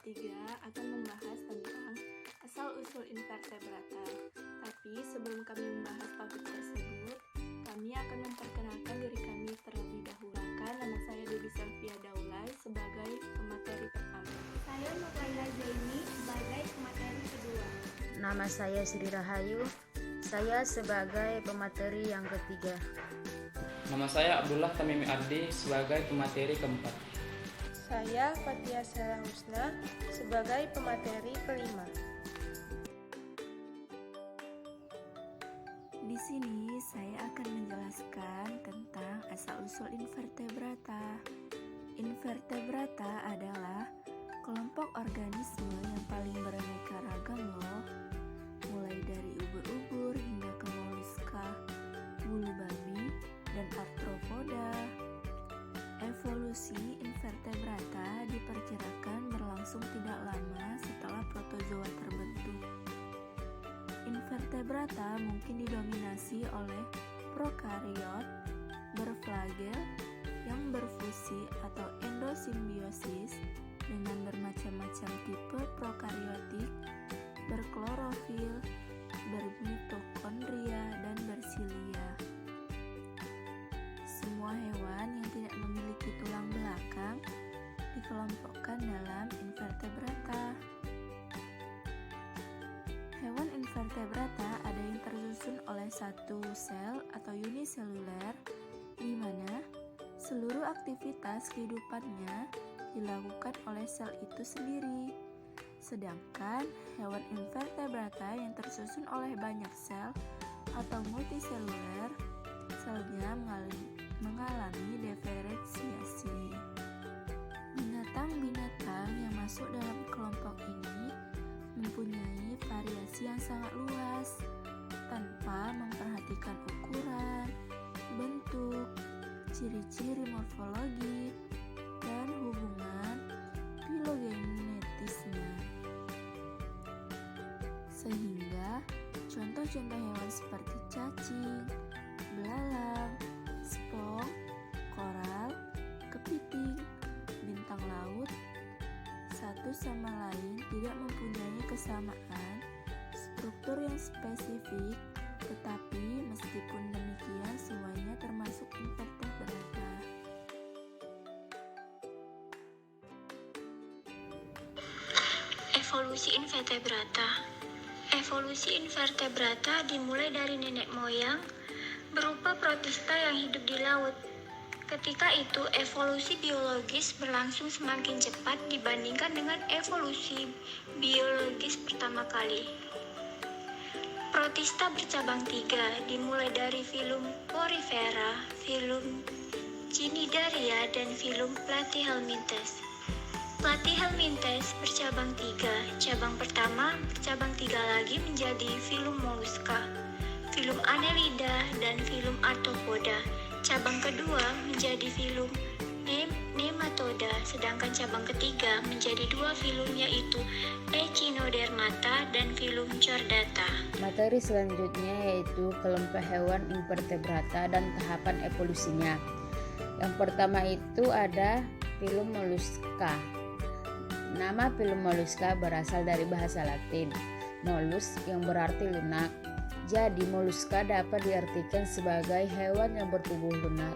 ketiga akan membahas tentang asal-usul invertebrata. Tapi sebelum kami membahas topik tersebut, kami akan memperkenalkan diri kami terlebih dahulu. Nama saya Debbie Selvia Daulay sebagai pemateri pertama. Saya Nurlaila Zaini sebagai pemateri kedua. Nama saya Sri Rahayu, saya sebagai pemateri yang ketiga. Nama saya Abdullah Tamimi Ardi sebagai pemateri keempat. Saya Fatia Sarah Husna sebagai pemateri kelima. Di sini saya akan menjelaskan tentang asal-usul invertebrata. Invertebrata adalah kelompok organisme yang paling beraneka ragam loh. Mulai dari ubur-ubur hingga ke moluska, bulu babi, dan arthropoda. Evolusi invertebrata diperkirakan berlangsung tidak lama setelah protozoa terbentuk. Invertebrata mungkin didominasi oleh prokariot berflagel yang berfusi atau endosimbiosis dengan bermacam-macam tipe prokariotik, berklorofil, bermitokondria, dan bersilia. Semua hewan yang tidak memiliki tulang belakang dikelompokkan dalam invertebrata. Hewan invertebrata ada yang tersusun oleh satu sel atau uniseluler, di mana seluruh aktivitas kehidupannya dilakukan oleh sel itu sendiri. Sedangkan hewan invertebrata yang tersusun oleh banyak sel atau multiseluler, selnya mengalami diferensiasi. Binatang-binatang yang masuk dalam kelompok ini mempunyai variasi yang sangat luas tanpa memperhatikan ukuran, bentuk, ciri-ciri morfologi, dan hubungan filogenetisnya. Sehingga contoh-contoh hewan seperti cacing, belalang, spong, koral, kepiting, bintang laut satu sama lain tidak mempunyai kesamaan struktur yang spesifik, tetapi meskipun demikian semuanya termasuk invertebrata. Evolusi invertebrata. Evolusi invertebrata dimulai dari nenek moyang berupa protista yang hidup di laut. Ketika itu, evolusi biologis berlangsung semakin cepat dibandingkan dengan evolusi biologis pertama kali. Protista bercabang 3, dimulai dari filum Porifera, filum Cnidaria, dan filum Platyhelminthes. Platyhelminthes bercabang 3, cabang pertama bercabang 3 lagi menjadi filum Mollusca, filum Annelida, dan filum Arthropoda. Cabang kedua menjadi filum Nematoda, sedangkan cabang ketiga menjadi 2 filum yaitu Echinodermata dan filum Chordata. Materi selanjutnya yaitu kelompok hewan invertebrata dan tahapan evolusinya. Yang pertama itu ada filum Mollusca. Nama filum Mollusca berasal dari bahasa Latin, molus yang berarti lunak. Jadi mollusca dapat diartikan sebagai hewan yang bertubuh lunak.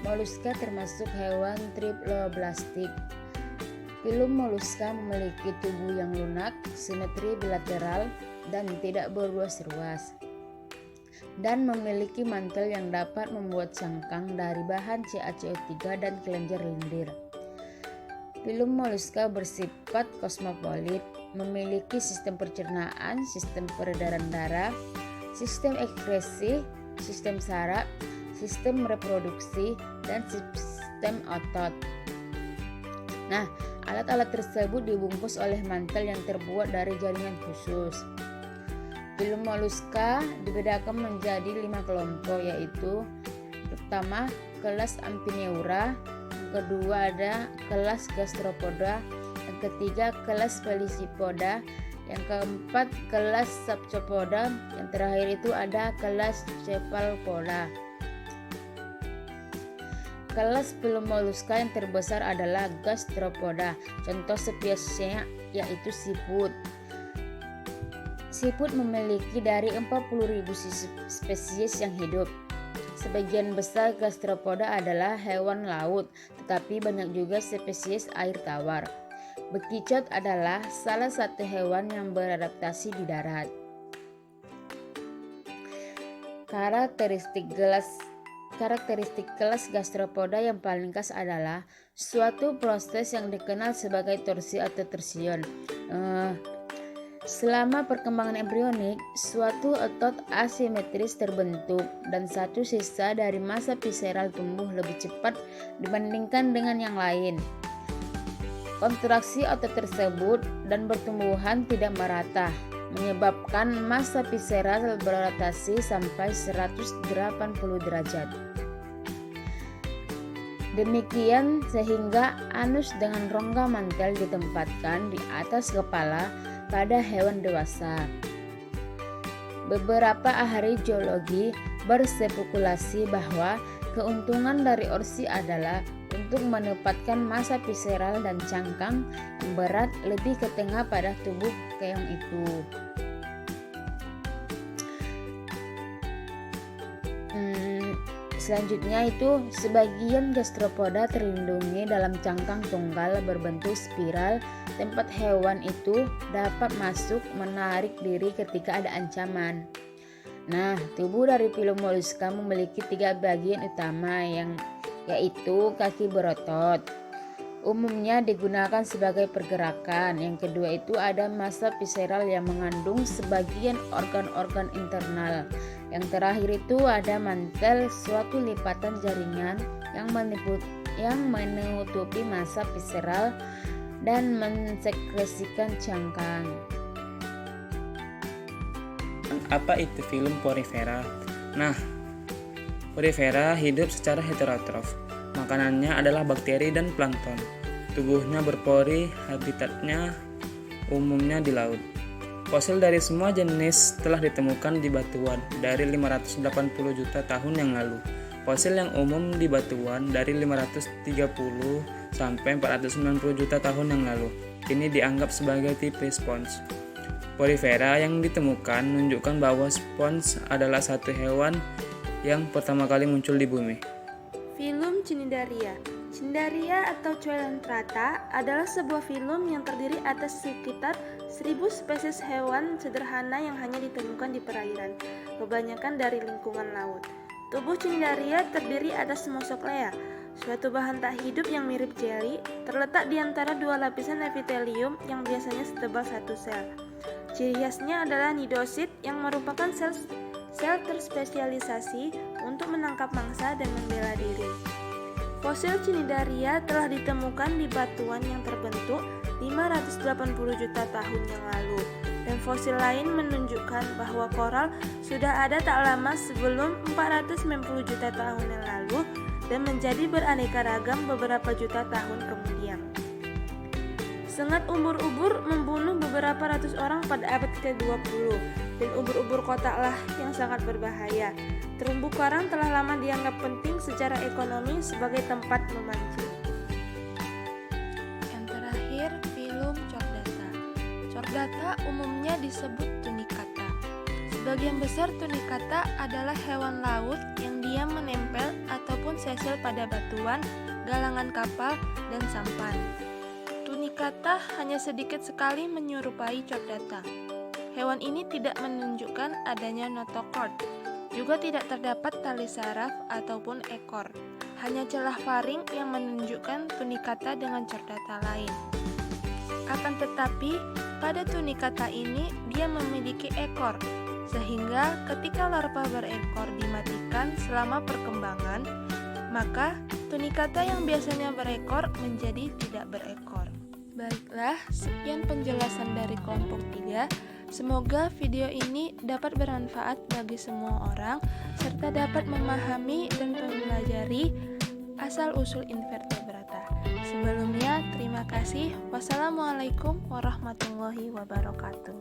Mollusca termasuk hewan triploblastik. Filum Mollusca memiliki tubuh yang lunak, simetri bilateral, dan tidak berruas-ruas, dan memiliki mantel yang dapat membuat cangkang dari bahan CaCO3 dan kelenjar lendir. Filum Mollusca bersifat kosmopolit, memiliki sistem pencernaan, sistem peredaran darah, sistem ekskresi, sistem saraf, sistem reproduksi, dan sistem otot. Nah, alat-alat tersebut dibungkus oleh mantel yang terbuat dari jaringan khusus. Filum Mollusca dibedakan menjadi 5 kelompok, yaitu pertama kelas Amphineura, yang kedua ada kelas Gastropoda, yang ketiga kelas Felicopoda, yang keempat kelas Sapcopoda, yang terakhir itu ada kelas Cephalopoda. Kelas filum moluska yang terbesar adalah Gastropoda. Contoh spesiesnya yaitu siput. Siput memiliki dari 40.000 spesies yang hidup. Sebagian besar gastropoda adalah hewan laut, tetapi banyak juga spesies air tawar. Bekicot adalah salah satu hewan yang beradaptasi di darat. Karakteristik kelas gastropoda yang paling khas adalah suatu proses yang dikenal sebagai torsi atau torsion. Selama perkembangan embrionik, suatu otot asimetris terbentuk dan satu sisa dari massa visceral tumbuh lebih cepat dibandingkan dengan yang lain. Kontraksi otot tersebut dan pertumbuhan tidak merata, menyebabkan massa visceral berotasi sampai 180 derajat. Demikian sehingga anus dengan rongga mantel ditempatkan di atas kepala pada hewan dewasa. Beberapa ahli geologi berspekulasi bahwa keuntungan dari orsi adalah untuk menempatkan massa visceral dan cangkang yang berat lebih ke tengah pada tubuh keong itu. Selanjutnya itu sebagian gastropoda terlindungi dalam cangkang tunggal berbentuk spiral. Tempat hewan itu dapat masuk menarik diri ketika ada ancaman. Nah, tubuh dari filum moluska memiliki 3 bagian utama yaitu kaki berotot. Umumnya digunakan sebagai pergerakan. Yang kedua itu ada massa visceral yang mengandung sebagian organ-organ internal. Yang terakhir itu ada mantel, suatu lipatan jaringan yang menutupi massa visceral dan mensekresikan cangkang. Apa itu filum Porifera? Nah, Porifera hidup secara heterotrof. Makanannya adalah bakteri dan plankton. Tubuhnya berpori, habitatnya umumnya di laut. Fosil dari semua jenis telah ditemukan di batuan dari 580 juta tahun yang lalu. Fosil yang umum di batuan dari 530 sampai 490 juta tahun yang lalu. Ini dianggap sebagai tipe spons. Porifera yang ditemukan menunjukkan bahwa spons adalah satu hewan yang pertama kali muncul di bumi. Filum Cnidaria. Cnidaria atau Coelenterata adalah sebuah filum yang terdiri atas sekitar 1000 spesies hewan sederhana yang hanya ditemukan di perairan, kebanyakan dari lingkungan laut. Tubuh Cnidaria terdiri atas mosaklea, suatu bahan tak hidup yang mirip jeli, terletak di antara 2 lapisan epitelium yang biasanya setebal 1 sel. Ciri khasnya adalah nidosit yang merupakan sel terspesialisasi untuk menangkap mangsa dan membela diri. Fosil Cnidaria telah ditemukan di batuan yang terbentuk 580 juta tahun yang lalu, dan fosil lain menunjukkan bahwa koral sudah ada tak lama sebelum 490 juta tahun yang lalu dan menjadi beraneka ragam beberapa juta tahun kemudian. Sengat ubur-ubur membunuh beberapa ratus orang pada abad ke-20, dan ubur-ubur kotaklah yang sangat berbahaya. Terumbu karang telah lama dianggap penting secara ekonomi sebagai tempat memancing. Yang terakhir, filum Chordata. Chordata umumnya disebut tunicata. Sebagian besar tunicata adalah hewan laut yang diam menempel ataupun sesel pada batuan, galangan kapal, dan sampan. Tunicata hanya sedikit sekali menyerupai Chordata. Hewan ini tidak menunjukkan adanya notochord. Juga tidak terdapat tali saraf ataupun ekor. Hanya celah faring yang menunjukkan tunicata dengan Chordata lain. Akan tetapi, pada tunicata ini dia memiliki ekor, sehingga ketika larva berekor dimatikan selama perkembangan, maka tunicata yang biasanya berekor menjadi tidak berekor. Baiklah, sekian penjelasan dari kelompok 3. Semoga video ini dapat bermanfaat bagi semua orang, serta dapat memahami dan mempelajari asal-usul invertebrata. Sebelumnya, terima kasih. Wassalamualaikum warahmatullahi wabarakatuh.